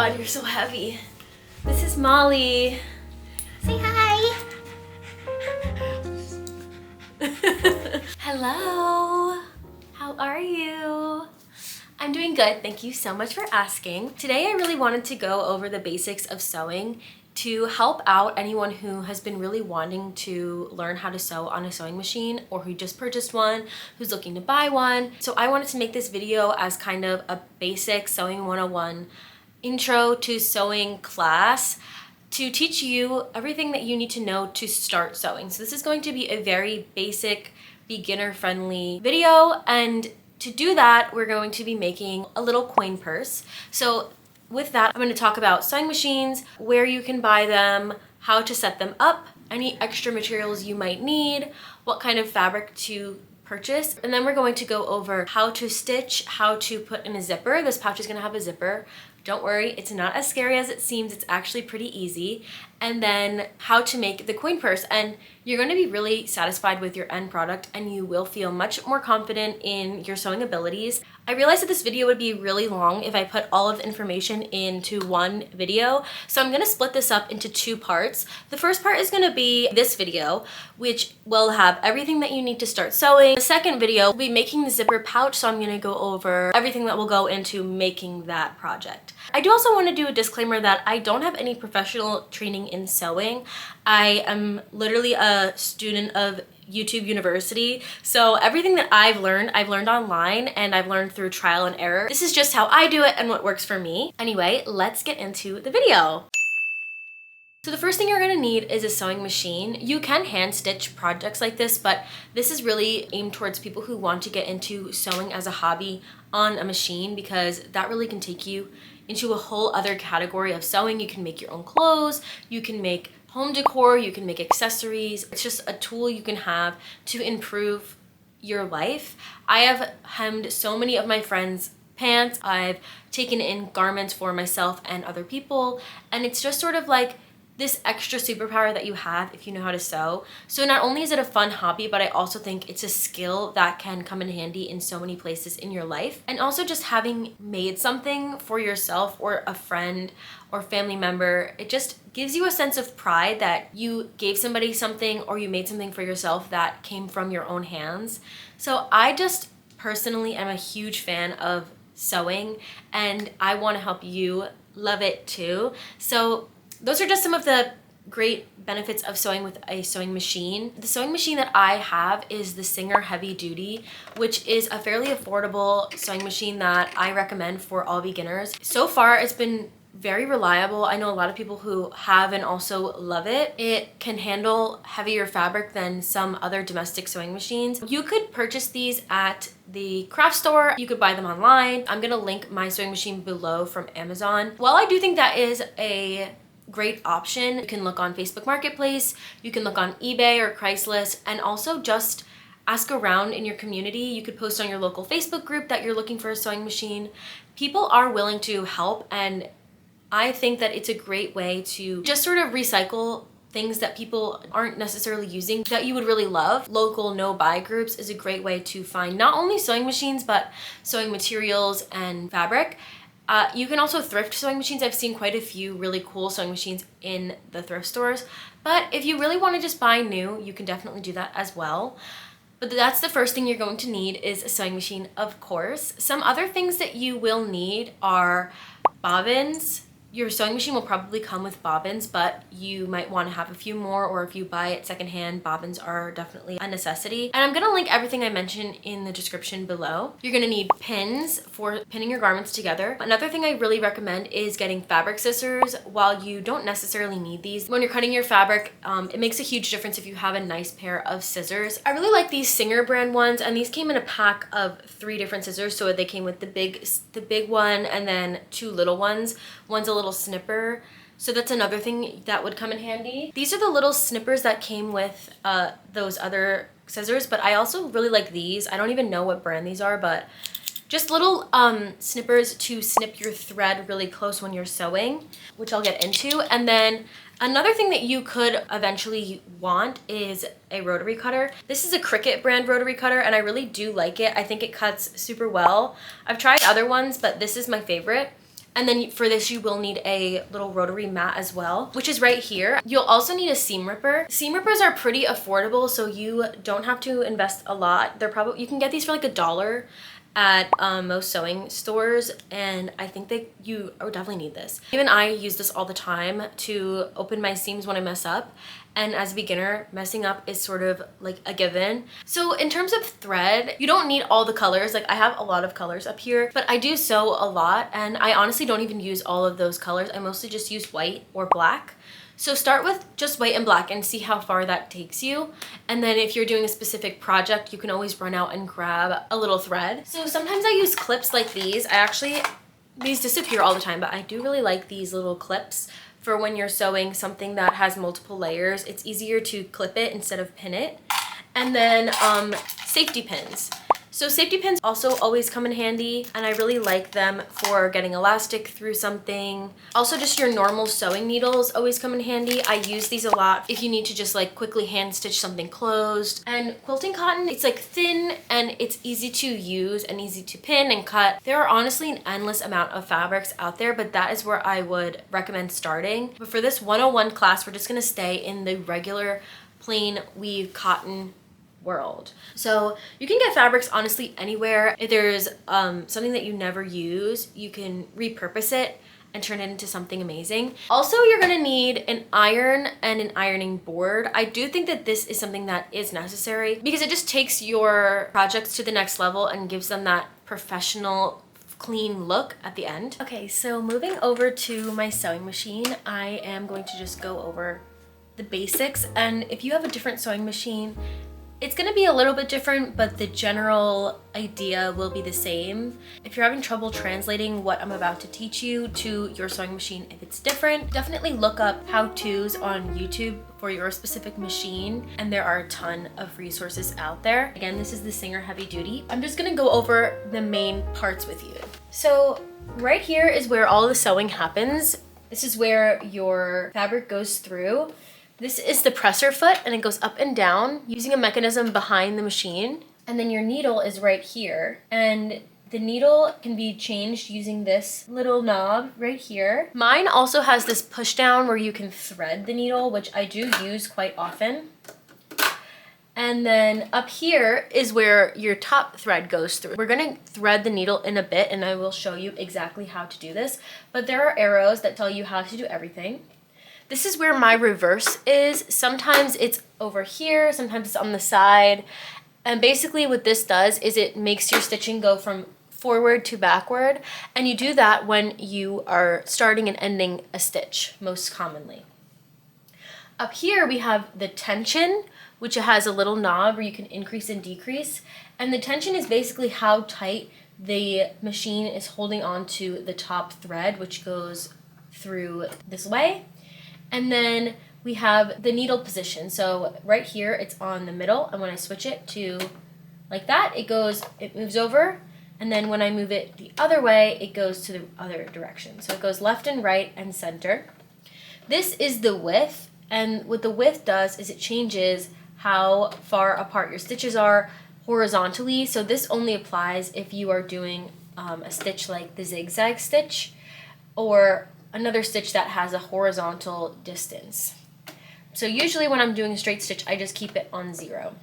god, you're so heavy. This is Molly. Say hi. Hello. How are you? I'm doing good. Thank you so much for asking. Today I really wanted to go over the basics of sewing to help out anyone who has been really wanting to learn how to sew on a sewing machine, or who just purchased one, who's looking to buy one. So I wanted to make this video as kind of a basic sewing 101 intro to sewing class to teach you everything that you need to know to start sewing. So this is going to be a very basic, beginner-friendly video, and to do that, we're going to be making a little coin purse. So with that, I'm going to talk about sewing machines, where you can buy them, how to set them up, any extra materials you might need, what kind of fabric to purchase, and then we're going to go over how to stitch, how to put in a zipper. This pouch is going to have a zipper. Don't worry, it's not as scary as it seems. It's actually pretty easy. And then how to make the coin purse. And you're going to be really satisfied with your end product, and you will feel much more confident in your sewing abilities. I realized that this video would be really long if I put all of the information into one video. So I'm going to split this up into two parts. The first part is going to be this video, which will have everything that you need to start sewing. The second video will be making the zipper pouch. So I'm going to go over everything that will go into making that project. I do also want to do a disclaimer that I don't have any professional training in sewing. I am literally a student of YouTube University. So everything that I've learned online, and I've learned through trial and error. This is just how I do it and what works for me. Anyway, let's get into the video. So the first thing you're gonna need is a sewing machine. You can hand stitch projects like this, but this is really aimed towards people who want to get into sewing as a hobby on a machine, because that really can take you into a whole other category of sewing. You can make your own clothes, you can make home decor, you can make accessories. It's just a tool you can have to improve your life. I have hemmed so many of my friends' pants. I've taken in garments for myself and other people, and it's just sort of like this extra superpower that you have if you know how to sew. So not only is it a fun hobby, but I also think it's a skill that can come in handy in so many places in your life. And also just having made something for yourself or a friend or family member, it just gives you a sense of pride that you gave somebody something, or you made something for yourself that came from your own hands. So I just personally am a huge fan of sewing, and I want to help you love it too. So those are just some of the great benefits of sewing with a sewing machine. The sewing machine that I have is the Singer Heavy Duty, which is a fairly affordable sewing machine that I recommend for all beginners. So far, it's been very reliable. I know a lot of people who have and also love it. It can handle heavier fabric than some other domestic sewing machines. You could purchase these at the craft store. You could buy them online. I'm gonna link my sewing machine below from Amazon. While I do think that is a great option, you can look on Facebook Marketplace, you can look on eBay or Craigslist, and also just ask around in your community. You could post on your local Facebook group that you're looking for a sewing machine. People are willing to help, and I think that it's a great way to just sort of recycle things that people aren't necessarily using that you would really love. Local no-buy groups is a great way to find not only sewing machines, but sewing materials and fabric. You can also thrift sewing machines. I've seen quite a few really cool sewing machines in the thrift stores. But if you really want to just buy new, you can definitely do that as well. But that's the first thing you're going to need is a sewing machine, of course. Some other things that you will need are bobbins. Your sewing machine will probably come with bobbins, but you might want to have a few more, or if you buy it secondhand, bobbins are definitely a necessity. And I'm gonna link everything I mentioned in the description below. You're gonna need pins for pinning your garments together. Another thing I really recommend is getting fabric scissors. While you don't necessarily need these, when you're cutting your fabric, it makes a huge difference if you have a nice pair of scissors. I really like these Singer brand ones, and these came in a pack of 3 different scissors. So they came with the big one, and then 2 little ones. One's a little snipper, so that's another thing that would come in handy. These are the little snippers that came with those other scissors, but I also really like these. I don't even know what brand these are, but just little snippers to snip your thread really close when you're sewing, which I'll get into. And then another thing that you could eventually want is a rotary cutter. This is a Cricut brand rotary cutter, and I really do like it. I think it cuts super well. I've tried other ones, but this is my favorite. And then for this, you will need a little rotary mat as well, which is right here. You'll also need a seam ripper. Seam rippers are pretty affordable, so you don't have to invest a lot. You can get these for like $1 at most sewing stores, and I think that you definitely need this. Even I use this all the time to open my seams when I mess up, and as a beginner, messing up is sort of like a given. So in terms of thread, you don't need all the colors. Like I have a lot of colors up here, but I do sew a lot, and I honestly don't even use all of those colors. I mostly just use white or black. So start with just white and black and see how far that takes you. And then if you're doing a specific project, you can always run out and grab a little thread. So sometimes I use clips like these. These disappear all the time, but I do really like these little clips for when you're sewing something that has multiple layers. It's easier to clip it instead of pin it. And then safety pins. So safety pins also always come in handy, and I really like them for getting elastic through something. Also, just your normal sewing needles always come in handy. I use these a lot if you need to just like quickly hand stitch something closed. And quilting cotton, it's like thin and it's easy to use and easy to pin and cut. There are honestly an endless amount of fabrics out there, but that is where I would recommend starting. But for this 101 class, we're just gonna stay in the regular plain weave cotton world. So you can get fabrics honestly anywhere. If there's something that you never use, you can repurpose it and turn it into something amazing. Also, you're gonna need an iron and an ironing board. I do think that this is something that is necessary because it just takes your projects to the next level and gives them that professional clean look at the end. Okay, so moving over to my sewing machine, I am going to just go over the basics. And if you have a different sewing machine, it's gonna be a little bit different, but the general idea will be the same. If you're having trouble translating what I'm about to teach you to your sewing machine, if it's different, definitely look up how-tos on YouTube for your specific machine, and there are a ton of resources out there. Again, this is the Singer Heavy Duty. I'm just gonna go over the main parts with you. So right here is where all the sewing happens. This is where your fabric goes through. This is the presser foot, and it goes up and down using a mechanism behind the machine. And then your needle is right here. And the needle can be changed using this little knob right here. Mine also has this push down where you can thread the needle, which I do use quite often. And then up here is where your top thread goes through. We're gonna thread the needle in a bit, and I will show you exactly how to do this. But there are arrows that tell you how to do everything. This is where my reverse is. Sometimes it's over here, sometimes it's on the side. And basically what this does is it makes your stitching go from forward to backward. And you do that when you are starting and ending a stitch, most commonly. Up here we have the tension, which has a little knob where you can increase and decrease. And the tension is basically how tight the machine is holding on to the top thread, which goes through this way. And then we have the needle position. So right here, it's on the middle. And when I switch it to like that, it moves over. And then when I move it the other way, it goes to the other direction. So it goes left and right and center. This is the width. And what the width does is it changes how far apart your stitches are horizontally. So this only applies if you are doing a stitch like the zigzag stitch or another stitch that has a horizontal distance. So usually when I'm doing a straight stitch, I just keep it on 0.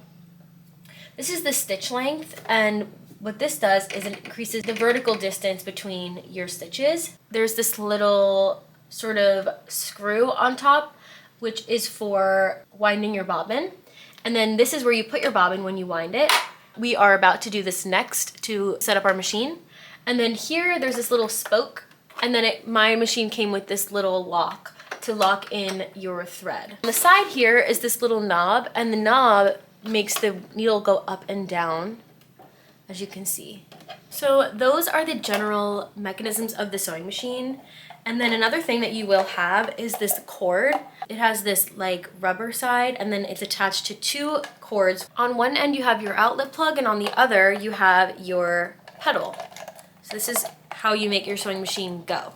This is the stitch length, and what this does is it increases the vertical distance between your stitches. There's this little sort of screw on top, which is for winding your bobbin. And then this is where you put your bobbin when you wind it. We are about to do this next to set up our machine. And then here, there's this little spoke. And then my machine came with this little lock to lock in your thread. On the side here is this little knob, and the knob makes the needle go up and down, as you can see. So those are the general mechanisms of the sewing machine. And then another thing that you will have is this cord. It has this like rubber side, and then it's attached to 2 cords. On one end you have your outlet plug, and on the other you have your pedal. So this is how you make your sewing machine go.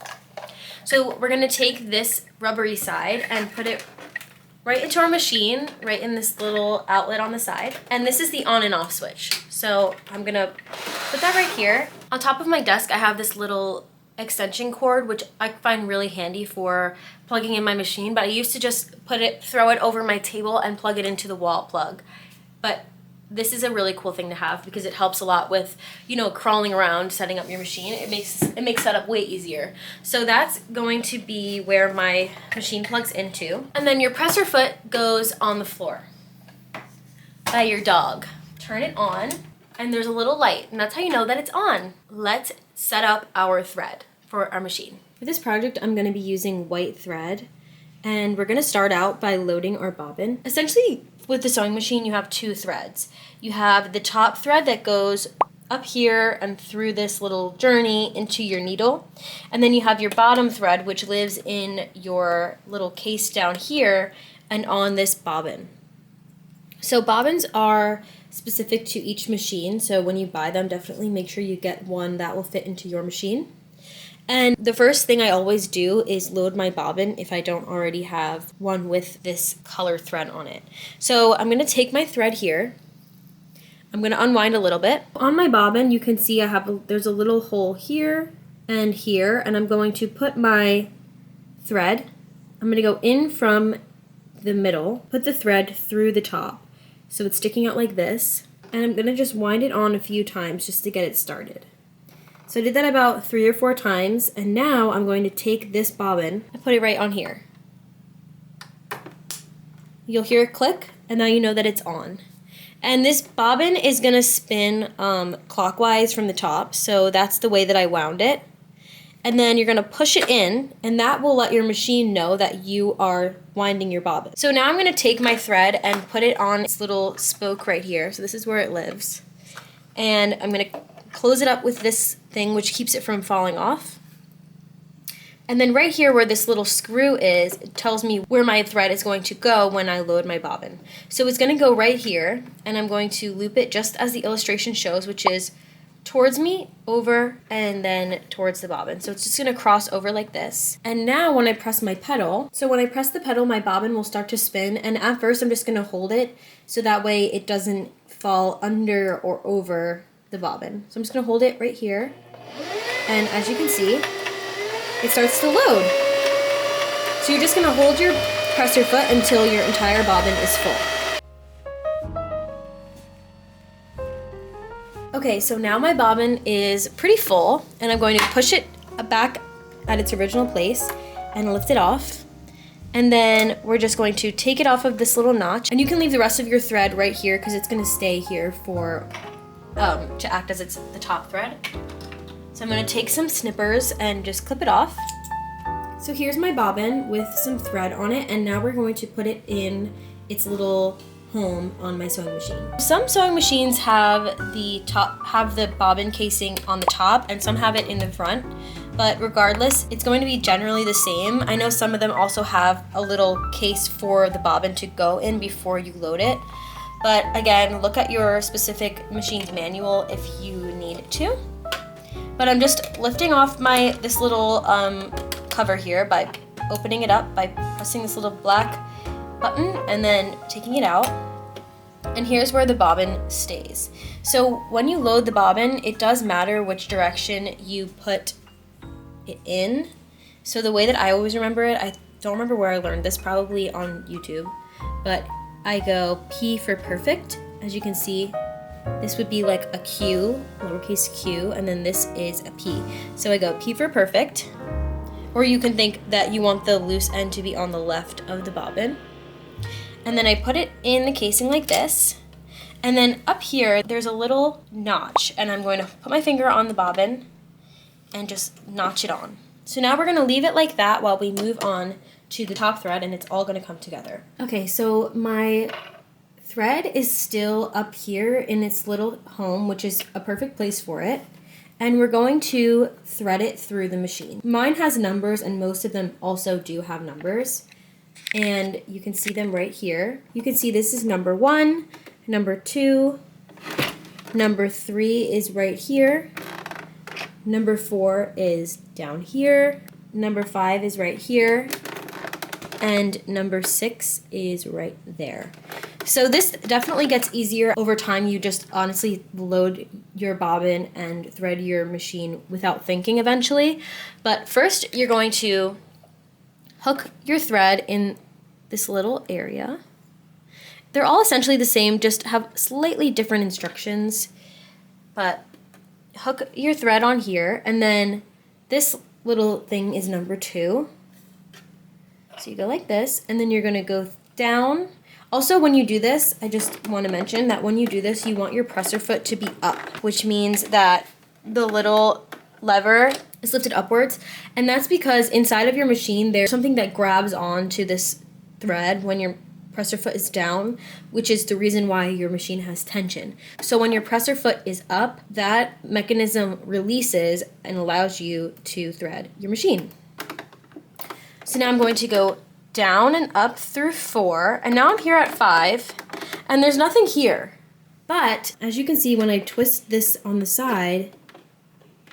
So we're gonna take this rubbery side and put it right into our machine, right in this little outlet on the side. And this is the on and off switch. So I'm gonna put that right here. On top of my desk, I have this little extension cord, which I find really handy for plugging in my machine, but I used to just throw it over my table and plug it into the wall plug. But this is a really cool thing to have because it helps a lot with, you know, crawling around, setting up your machine. It makes setup way easier. So that's going to be where my machine plugs into. And then your presser foot goes on the floor by your dog. Turn it on, and there's a little light, and that's how you know that it's on. Let's set up our thread for our machine. For this project, I'm going to be using white thread, and we're going to start out by loading our bobbin. Essentially, with the sewing machine, you have two threads. You have the top thread that goes up here and through this little journey into your needle, and then you have your bottom thread, which lives in your little case down here and on this bobbin. So bobbins are specific to each machine, so when you buy them, definitely make sure you get one that will fit into your machine. And the first thing I always do is load my bobbin if I don't already have one with this color thread on it. So I'm going to take my thread here. I'm going to unwind a little bit. On my bobbin, you can see there's a little hole here, and I'm going to put my thread. I'm going to go in from the middle, put the thread through the top. So it's sticking out like this, and I'm going to just wind it on a few times just to get it started. So I did that about 3 or 4 times, and now I'm going to take this bobbin and put it right on here. You'll hear it click, and now you know that it's on. And this bobbin is going to spin clockwise from the top, so that's the way that I wound it. And then you're going to push it in, and that will let your machine know that you are winding your bobbin. So now I'm going to take my thread and put it on its little spoke right here. So this is where it lives. And I'm going to close it up with this thing, which keeps it from falling off. And then right here where this little screw is, it tells me where my thread is going to go when I load my bobbin. So it's going to go right here, and I'm going to loop it just as the illustration shows, which is towards me, over, and then towards the bobbin. So it's just going to cross over like this. And now when I press my pedal, the pedal, my bobbin will start to spin, and at first I'm just going to hold it so that way it doesn't fall under or over the bobbin. So I'm just going to hold it right here, and as you can see, it starts to load. So you're just going to hold your presser foot until your entire bobbin is full. Okay, so now my bobbin is pretty full, and I'm going to push it back at its original place and lift it off. And then we're just going to take it off of this little notch, and you can leave the rest of your thread right here because it's going to stay here for to act as the top thread. So I'm going to take some snippers and just clip it off. So here's my bobbin with some thread on it, and now we're going to put it in its little home on my sewing machine. Some sewing machines have the bobbin casing on the top, and some have it in the front, but regardless, it's going to be generally the same. I know some of them also have a little case for the bobbin to go in before you load it, but again, look at your specific machine's manual if you need to. But I'm just lifting off this little cover here by opening it up by pressing this little black button and then taking it out. And here's where the bobbin stays. So when you load the bobbin, it does matter which direction you put it in. So the way that I always remember it, I don't remember where I learned this, probably on YouTube, but I go P for perfect. As you can see, this would be like a Q, lowercase q, and then this is a P. So I go P for perfect, or you can think that you want the loose end to be on the left of the bobbin. And then I put it in the casing like this, and then up here there's a little notch, and I'm going to put my finger on the bobbin and just notch it on. So now we're going to leave it like that while we move on to the top thread, and it's all going to come together. Okay, so my thread is still up here in its little home, which is a perfect place for it, and we're going to thread it through the machine. Mine has numbers, and most of them also do have numbers, and you can see them right here. You can see this is number 1, number 2, number 3 is right here, number 4 is down here, number 5 is right here, and number 6 is right there. So this definitely gets easier over time. You just honestly load your bobbin and thread your machine without thinking eventually. But first you're going to hook your thread in this little area. They're all essentially the same, just have slightly different instructions. But hook your thread on here, and then this little thing is number 2. So you go like this, and then you're going to go down. Also, when you do this, I just want to mention that when you do this, you want your presser foot to be up, which means that the little lever is lifted upwards, and that's because inside of your machine there's something that grabs onto this thread when your presser foot is down, which is the reason why your machine has tension. So when your presser foot is up, that mechanism releases and allows you to thread your machine. So now I'm going to go down and up through 4, and now I'm here at 5, and there's nothing here. But as you can see, when I twist this on the side,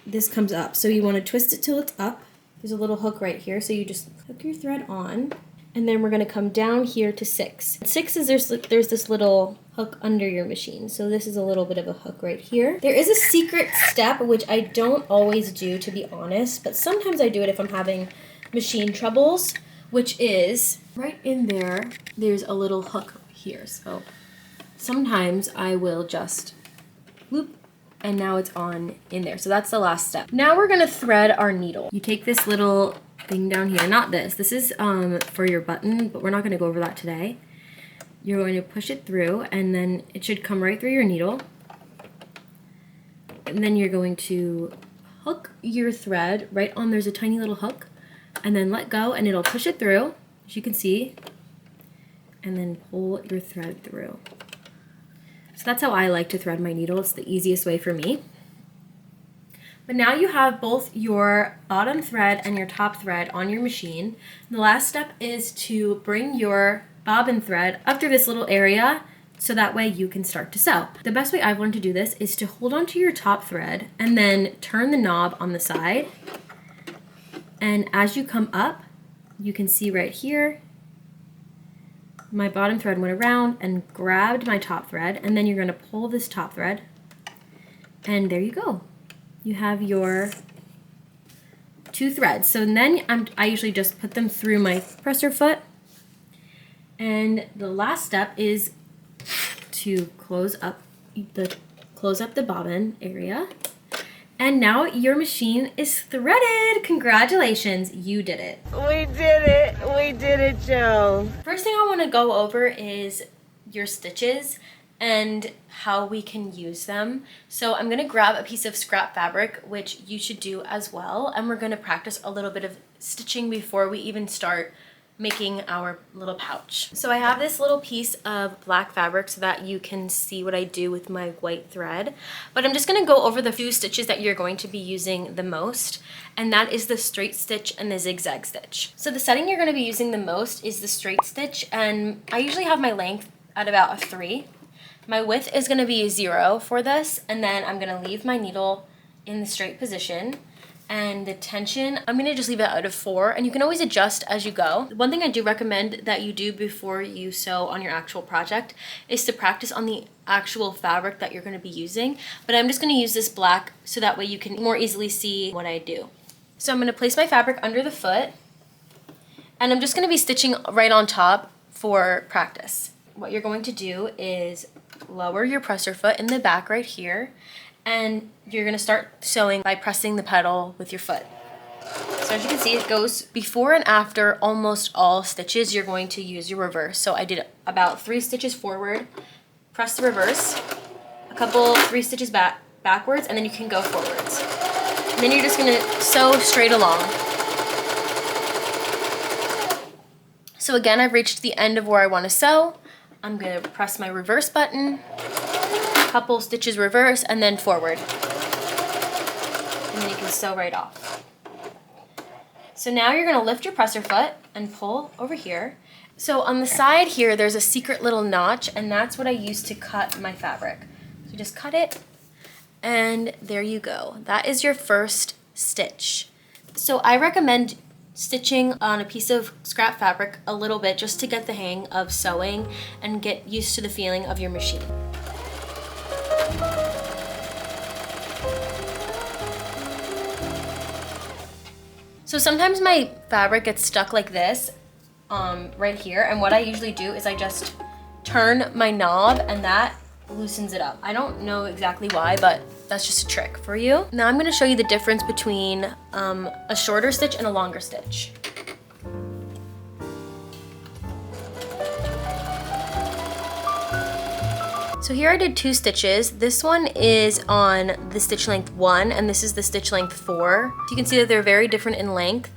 this comes up. So you want to twist it till it's up. There's a little hook right here, so you just hook your thread on, and then we're going to come down here to 6. 6 is there's this little hook under your machine, so this is a little bit of a hook right here. There is a secret step, which I don't always do, to be honest, but sometimes I do it if I'm having machine troubles, which is right in there. There's a little hook here, so sometimes I will just loop, and now it's on in there. So that's the last step. Now we're gonna thread our needle. You take this little thing down here, not this. This is for your button, but we're not gonna go over that today. You're going to push it through, and then it should come right through your needle. And then you're going to hook your thread right on, there's a tiny little hook, and then let go, and it'll push it through, as you can see, and then pull your thread through. So that's how I like to thread my needle. It's the easiest way for me. But now you have both your bottom thread and your top thread on your machine. And the last step is to bring your bobbin thread up through this little area, so that way you can start to sew. The best way I've learned to do this is to hold on to your top thread and then turn the knob on the side. And as you come up, you can see right here, my bottom thread went around and grabbed my top thread, and then you're going to pull this top thread, and there you go. You have your 2 threads. So then I usually just put them through my presser foot, and the last step is to close up the bobbin area. And now your machine is threaded. Congratulations, you did it. We did it. We did it, Joe. First thing I want to go over is your stitches and how we can use them. So I'm gonna grab a piece of scrap fabric, which you should do as well, and we're gonna practice a little bit of stitching before we even start making our little pouch. So I have this little piece of black fabric so that you can see what I do with my white thread, but I'm just gonna go over the few stitches that you're going to be using the most, and that is the straight stitch and the zigzag stitch. So the setting you're gonna be using the most is the straight stitch, and I usually have my length at about a 3. My width is gonna be a 0 for this, and then I'm gonna leave my needle in the straight position. And the tension, I'm gonna just leave it out of 4, and you can always adjust as you go. One thing I do recommend that you do before you sew on your actual project is to practice on the actual fabric that you're gonna be using, but I'm just gonna use this black so that way you can more easily see what I do. So I'm gonna place my fabric under the foot, and I'm just gonna be stitching right on top for practice. What you're going to do is lower your presser foot in the back right here, and you're gonna start sewing by pressing the pedal with your foot. So as you can see, it goes before and after almost all stitches. You're going to use your reverse. So I did about 3 stitches forward, press the reverse, a couple 3 stitches backwards, and then you can go forwards. And then you're just gonna sew straight along. So again, I've reached the end of where I wanna sew. I'm gonna press my reverse button, couple stitches reverse, and then forward. And then you can sew right off. So now you're gonna lift your presser foot and pull over here. So on the side here, there's a secret little notch, and that's what I use to cut my fabric. So just cut it, and there you go. That is your first stitch. So I recommend stitching on a piece of scrap fabric a little bit just to get the hang of sewing and get used to the feeling of your machine. So sometimes my fabric gets stuck like this right here, and what I usually do is I just turn my knob and that loosens it up. I don't know exactly why, but that's just a trick for you. Now I'm gonna show you the difference between a shorter stitch and a longer stitch. So here I did 2 stitches. This one is on the stitch length 1 and this is the stitch length 4. So you can see that they're very different in length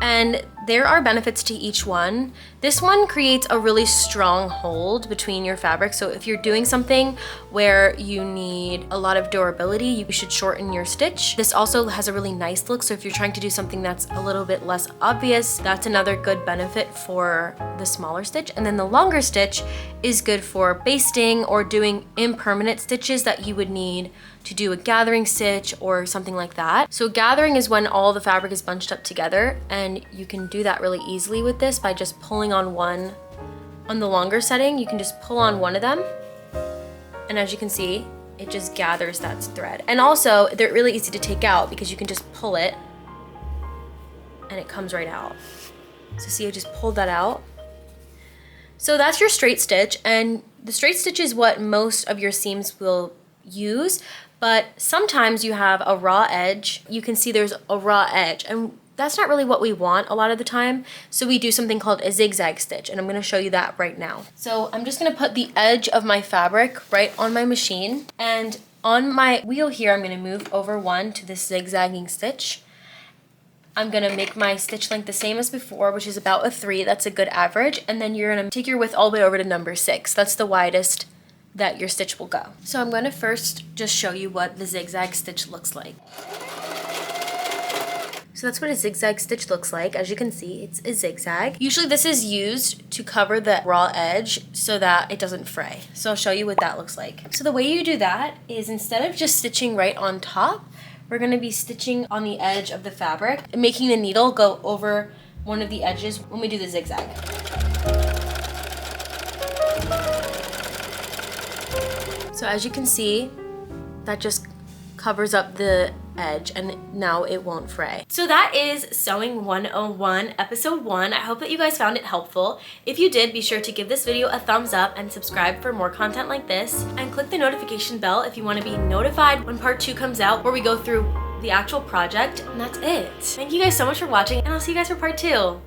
and there are benefits to each one. This one creates a really strong hold between your fabric. So if you're doing something where you need a lot of durability, you should shorten your stitch. This also has a really nice look. So if you're trying to do something that's a little bit less obvious, that's another good benefit for the smaller stitch. And then the longer stitch is good for basting or doing impermanent stitches that you would need to do a gathering stitch or something like that. So gathering is when all the fabric is bunched up together, and you can do that really easily with this by just pulling on one. On the longer setting, you can just pull on one of them, and as you can see, it just gathers that thread. And also, they're really easy to take out because you can just pull it and it comes right out. So see, I just pulled that out. So that's your straight stitch, and the straight stitch is what most of your seams will use, but sometimes you have a raw edge. You can see there's a raw edge, and that's not really what we want a lot of the time. So we do something called a zigzag stitch, and I'm gonna show you that right now. So I'm just gonna put the edge of my fabric right on my machine, and on my wheel here, I'm gonna move over one to this zigzagging stitch. I'm gonna make my stitch length the same as before, which is about a 3. That's a good average. And then you're gonna take your width all the way over to number 6. That's the widest that your stitch will go. So I'm gonna first just show you what the zigzag stitch looks like. So that's what a zigzag stitch looks like. As you can see, it's a zigzag. Usually this is used to cover the raw edge so that it doesn't fray. So I'll show you what that looks like. So the way you do that is instead of just stitching right on top, we're gonna be stitching on the edge of the fabric, making the needle go over one of the edges when we do the zigzag. So as you can see, that just covers up the edge and now it won't fray. So that is Sewing 101, episode 1. I hope that you guys found it helpful. If you did, be sure to give this video a thumbs up and subscribe for more content like this, and click the notification bell if you want to be notified when part 2 comes out, where we go through the actual project. And that's it. Thank you guys so much for watching, and I'll see you guys for part 2.